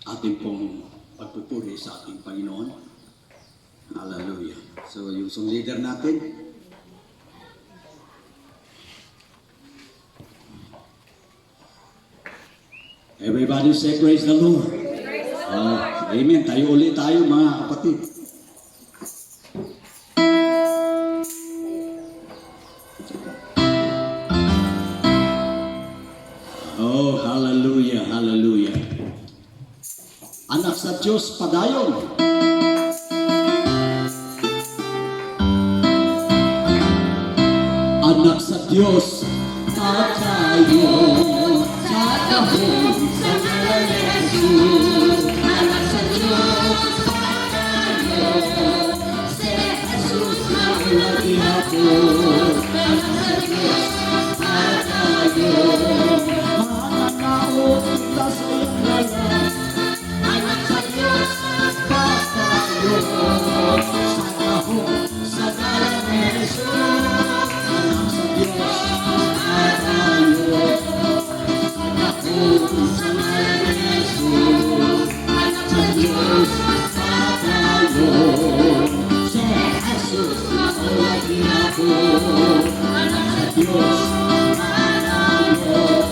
ating pong pagpupuri sa ating Panginoon. Hallelujah. So yung song leader natin, everybody say praise the Lord. Amen. Tayo ulit tayo mga kapatid. Oh, hallelujah, hallelujah. Anak sa Diyos, padayon. Anak sa Diyos, padayon. Sa kahon, sa ngalan ni Jesus. Anak sa Diyos, padayon. Si Jesus, mawalagi ako. Anak sa Diyos, padayon. Mananaot kita sa iyong ngalan. Anak sa Diyos, padayon. Sa kahon, sa ngalan ni Jesus. Anak sa Diyos, padayon. Sa ngalan ni Jesus. Anak sa Diyos, padayon. Si Jesus, mawalagi ako. Anak sa Diyos, padayon.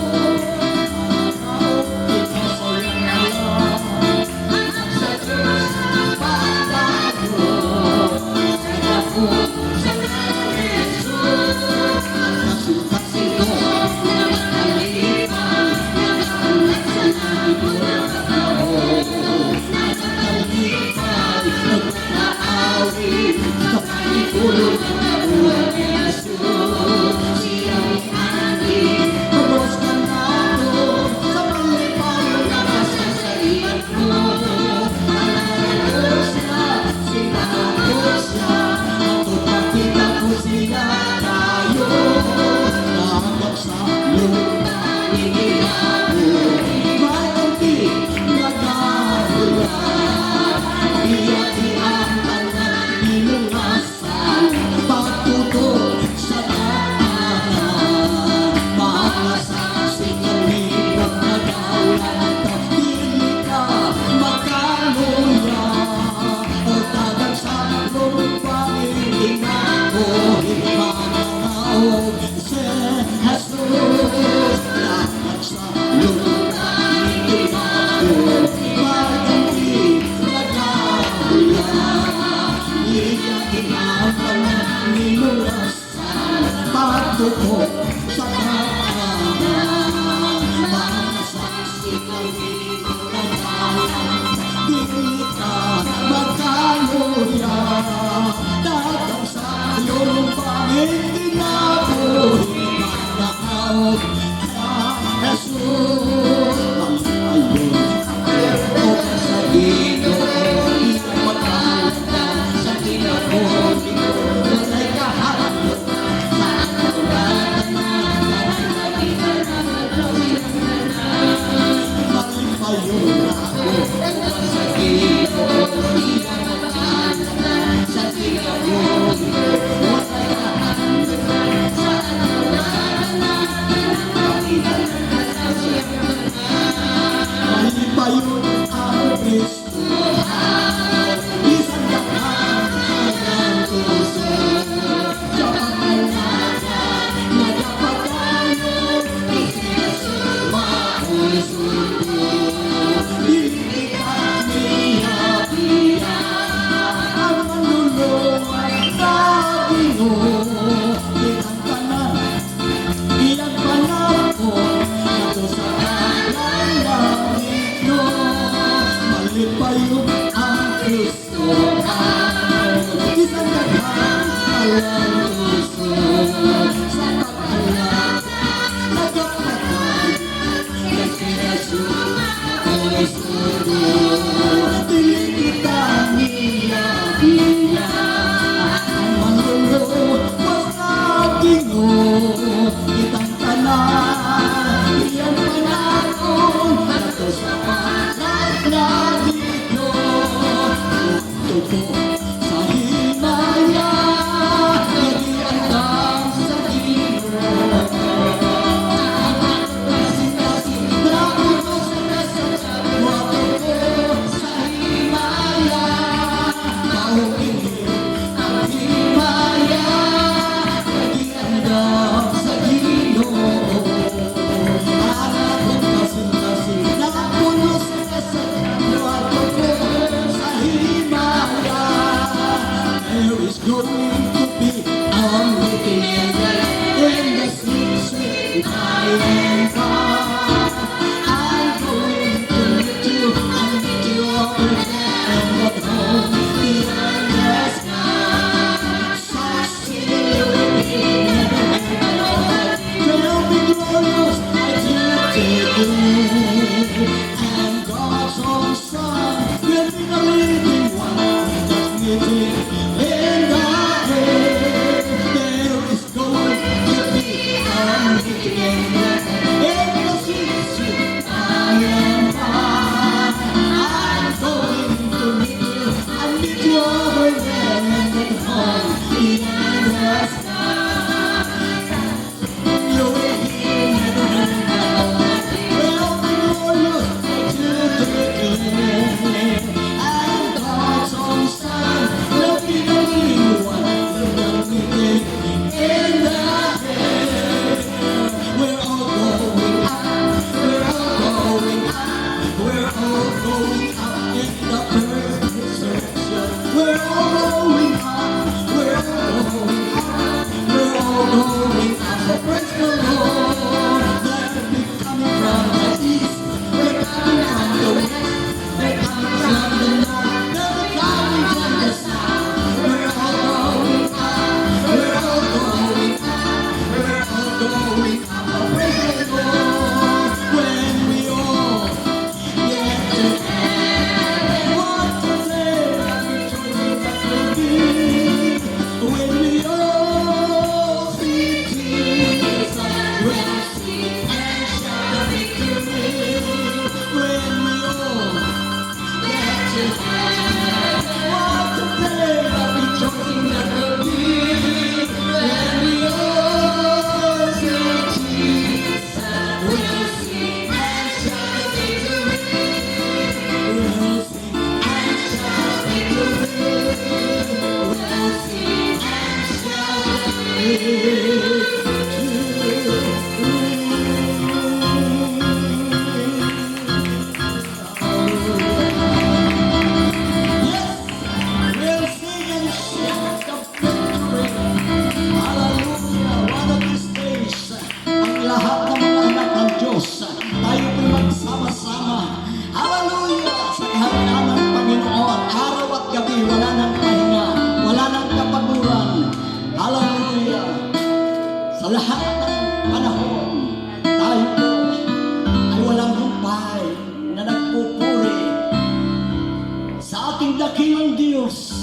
ang Diyos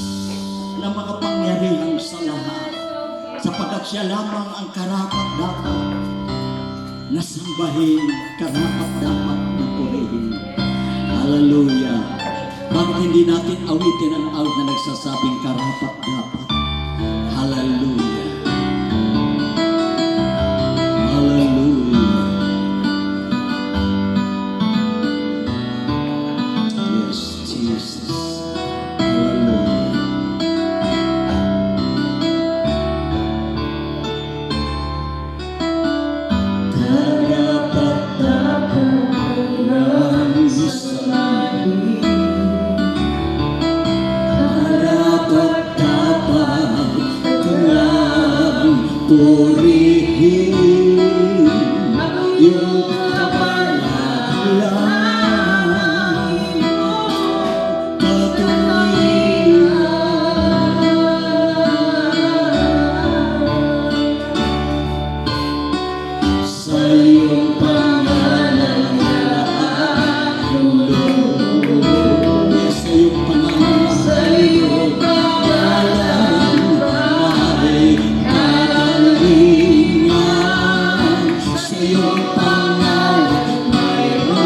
na makapangyarihan sa lahat, sapagkat siya lamang ang karapat-dapat na sambahin, karapat-dapat na purihin. Hallelujah! Bakit hindi natin awitin ang awit na nagsasabing karapat-dapat? Hallelujah! Hallelujah! Yes, Jesus. Hallelujah. Purihin yung kapangalan, katuwiran sa iyong pangalan na Lord. Yes, sa iyong pangalan, sa iyong pangalan ay kagalingan, sa iyong pangalan mayroon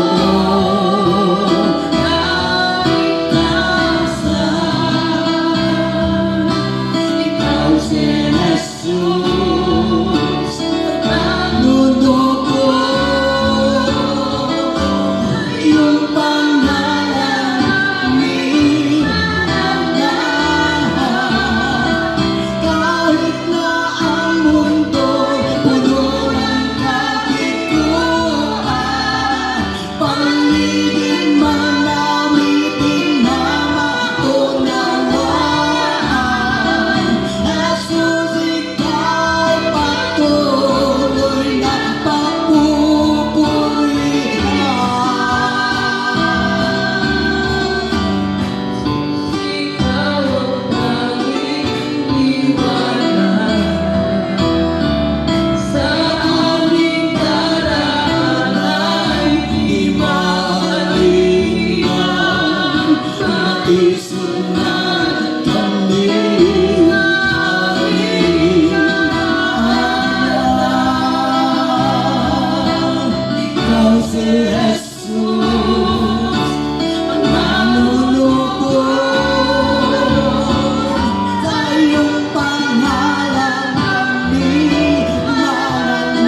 kaligtasan. Ikaw si Jesus, nanunuko yung pangalan ni kahit na ang mundo puno ng kabiguan, paligid man namin maunawaan. Jesus, ika'y patuloy na isunod kami. Ikaw si Jesus, ang manunubos sa iyong pangalan kami mananahan.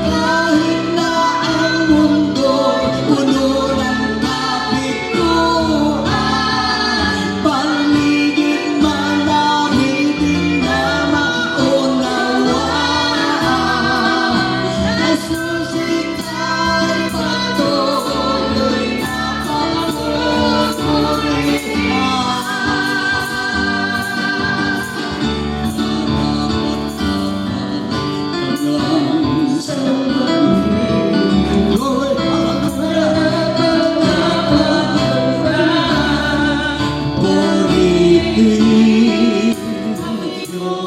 Kahit na ang mundo puno ng kabiguan, paligid man namin din na maunawaan. Jesus, ika'y patuloy na papupurihan. Sa purihin yung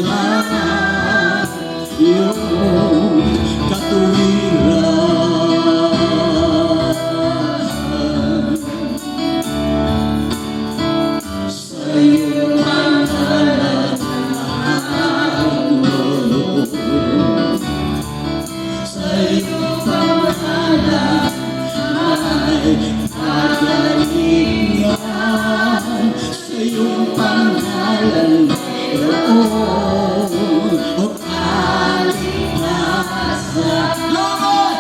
kapangalan, yung katuwiran sa iyong pangalan, Lord. Sa iyong pangalan ay kagalingan, sa iyong pangalan mayroon kaligtasan. Lord,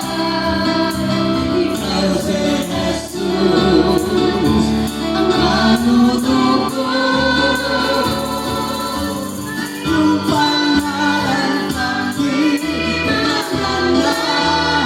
ikaw si Jesus, ang manunubos yung pangalan kami mananahan.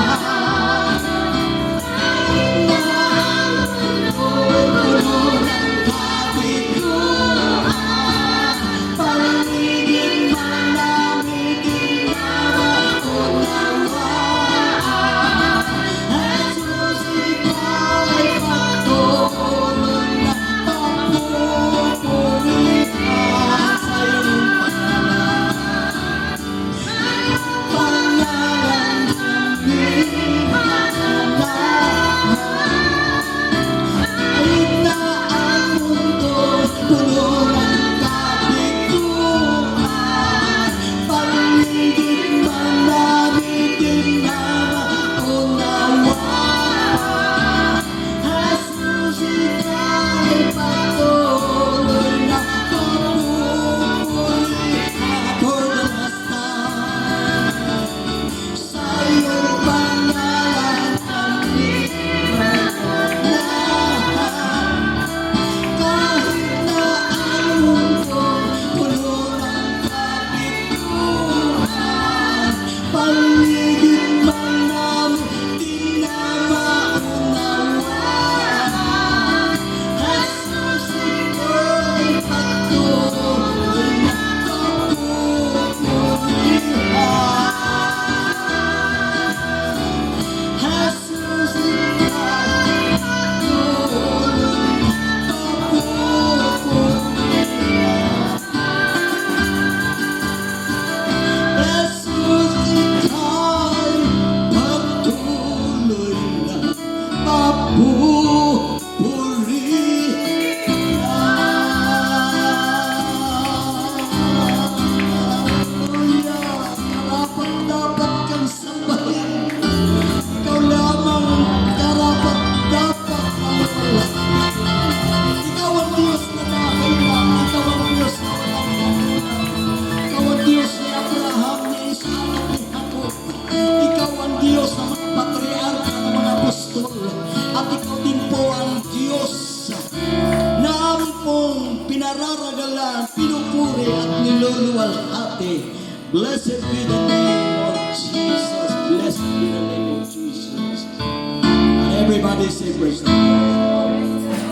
Blessed be the name of Jesus. Blessed be the name of Jesus. And everybody say praise the Lord.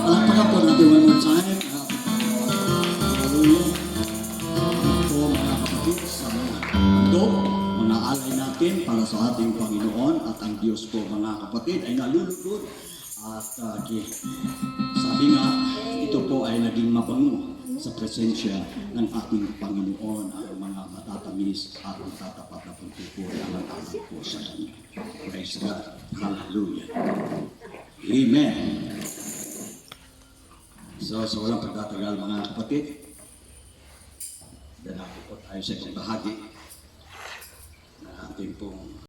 Palakpakan po natin one more time. Hallelujah. Po mga kapatid sa mga handog, mga alay natin para sa ating Panginoon at ang Diyos po mga kapatid ay nalulugod. At sabi nga, ito po ay naging mabango sa presensya ng ating Panginoon ang mga matatamis at matatapat na pagpupuri ang ating po sa Kanya. Praise God. Hallelujah. Amen. So, sa walang pagtatagal mga kapatid, danako po tayo sa isang bahagi na ating pong